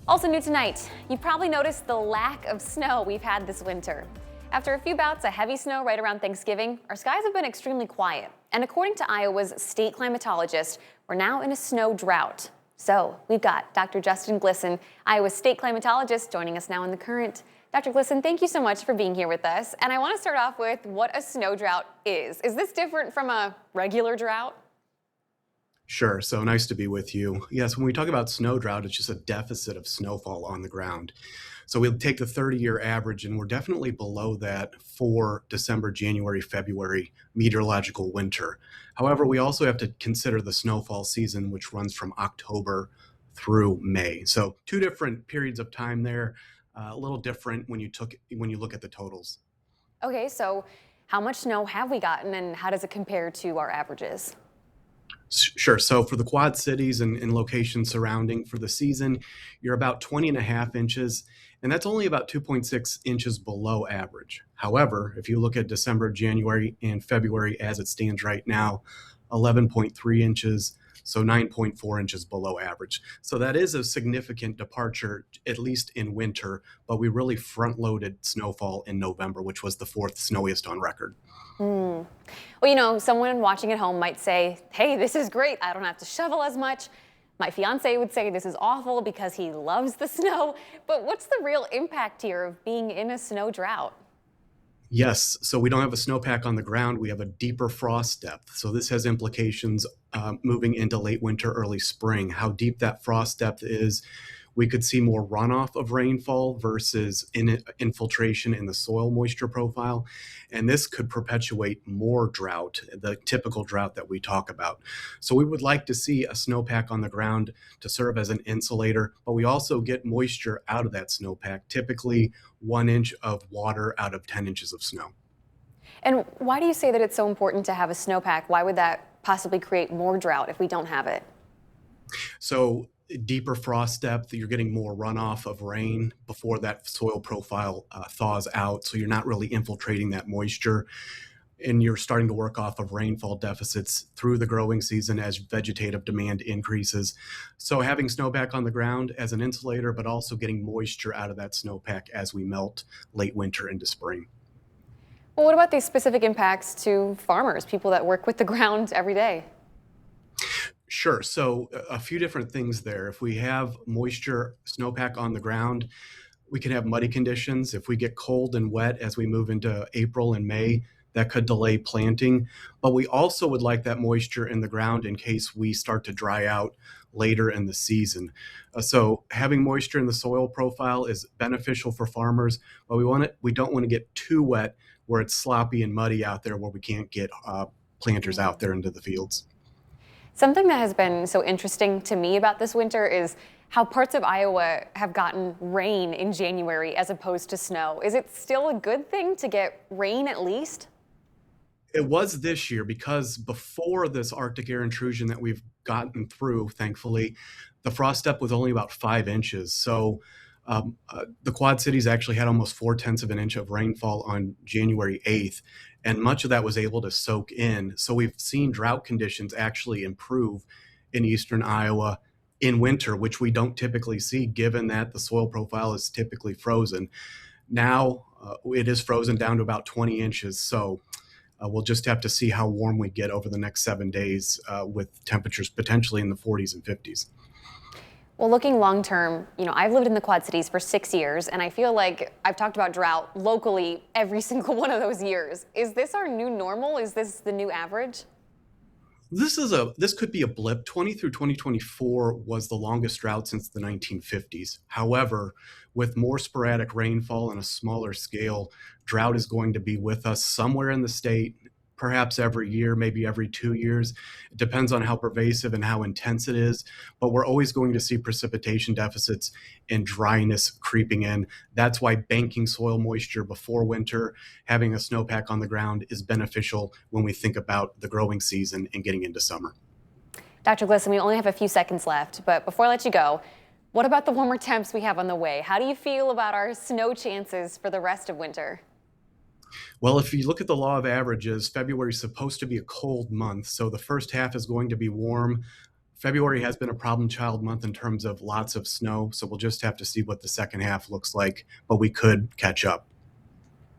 Also new tonight, you've probably noticed the lack of snow we've had this winter. After a few bouts of heavy snow right around Thanksgiving, our skies have been extremely quiet. And according to Iowa's state climatologist, we're now in a snow drought. So we've got Dr. Justin Glisson, Iowa's state climatologist, joining us now in the current. Dr. Glisson, thank you so much for being here with us. And I want to start off with what a snow drought is. Is this different from a regular drought? Sure. So nice to be with you. Yes, when we talk about snow drought, it's just a deficit of snowfall on the ground. So we'll take the 30-year average, and we're definitely below that for December, January, February meteorological winter. However, we also have to consider the snowfall season, which runs from October through May. So two different periods of time there, a little different when you look at the totals. Okay, so how much snow have we gotten and how does it compare to our averages? Sure. So for the Quad Cities and locations surrounding for the season, you're about 20 and a half inches, and that's only about 2.6 inches below average. However, if you look at December, January, and February as it stands right now, 11.3 inches, so 9.4 inches below average. So that is a significant departure, at least in winter, but we really front-loaded snowfall in November, which was the fourth snowiest on record. Hmm. Well, someone watching at home might say, hey, this is great. I don't have to shovel as much. My fiance would say this is awful because he loves the snow. But what's the real impact here of being in a snow drought? Yes, so we don't have a snowpack on the ground. We have a deeper frost depth. So this has implications moving into late winter, early spring. How deep that frost depth is, we could see more runoff of rainfall versus infiltration in the soil moisture profile. And this could perpetuate more drought, the typical drought that we talk about. So we would like to see a snowpack on the ground to serve as an insulator, but we also get moisture out of that snowpack, typically 1 inch of water out of 10 inches of snow. And why do you say that it's so important to have a snowpack? Why would that possibly create more drought if we don't have it? So deeper frost depth, you're getting more runoff of rain before that soil profile thaws out. So you're not really infiltrating that moisture. And you're starting to work off of rainfall deficits through the growing season as vegetative demand increases. So having snowpack on the ground as an insulator, but also getting moisture out of that snowpack as we melt late winter into spring. Well, what about these specific impacts to farmers, people that work with the ground every day? Sure. So a few different things there. If we have moisture snowpack on the ground, we can have muddy conditions. If we get cold and wet as we move into April and May, that could delay planting. But we also would like that moisture in the ground in case we start to dry out later in the season. So having moisture in the soil profile is beneficial for farmers, but we don't want to get too wet where it's sloppy and muddy out there where we can't get planters out there into the fields. Something that has been so interesting to me about this winter is how parts of Iowa have gotten rain in January as opposed to snow. Is it still a good thing to get rain at least? It was this year because before this Arctic air intrusion that we've gotten through, thankfully, the frost depth was only about 5 inches. So the Quad Cities actually had almost 4/10 of an inch of rainfall on January 8th, and much of that was able to soak in. So we've seen drought conditions actually improve in eastern Iowa in winter, which we don't typically see given that the soil profile is typically frozen. Now it is frozen down to about 20 inches. So we'll just have to see how warm we get over the next 7 days with temperatures potentially in the 40s and 50s. Well, looking long term, I've lived in the Quad Cities for 6 years, and I feel like I've talked about drought locally every single one of those years. Is this our new normal? Is this the new average? This could be a blip. 20 through 2024 was the longest drought since the 1950s. However, with more sporadic rainfall and a smaller scale, drought is going to be with us somewhere in the state, perhaps every year, maybe every 2 years. It depends on how pervasive and how intense it is, but we're always going to see precipitation deficits and dryness creeping in. That's why banking soil moisture before winter, having a snowpack on the ground is beneficial when we think about the growing season and getting into summer. Dr. Glisson, we only have a few seconds left, but before I let you go, what about the warmer temps we have on the way? How do you feel about our snow chances for the rest of winter? Well, if you look at the law of averages, February is supposed to be a cold month. So the first half is going to be warm. February has been a problem child month in terms of lots of snow, so we'll just have to see what the second half looks like, but we could catch up.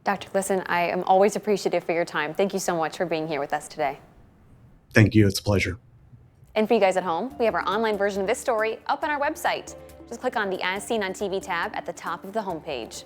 Dr. Glisson, I am always appreciative for your time. Thank you so much for being here with us today. Thank you. It's a pleasure. And for you guys at home, we have our online version of this story up on our website. Just click on the As Seen on TV tab at the top of the homepage.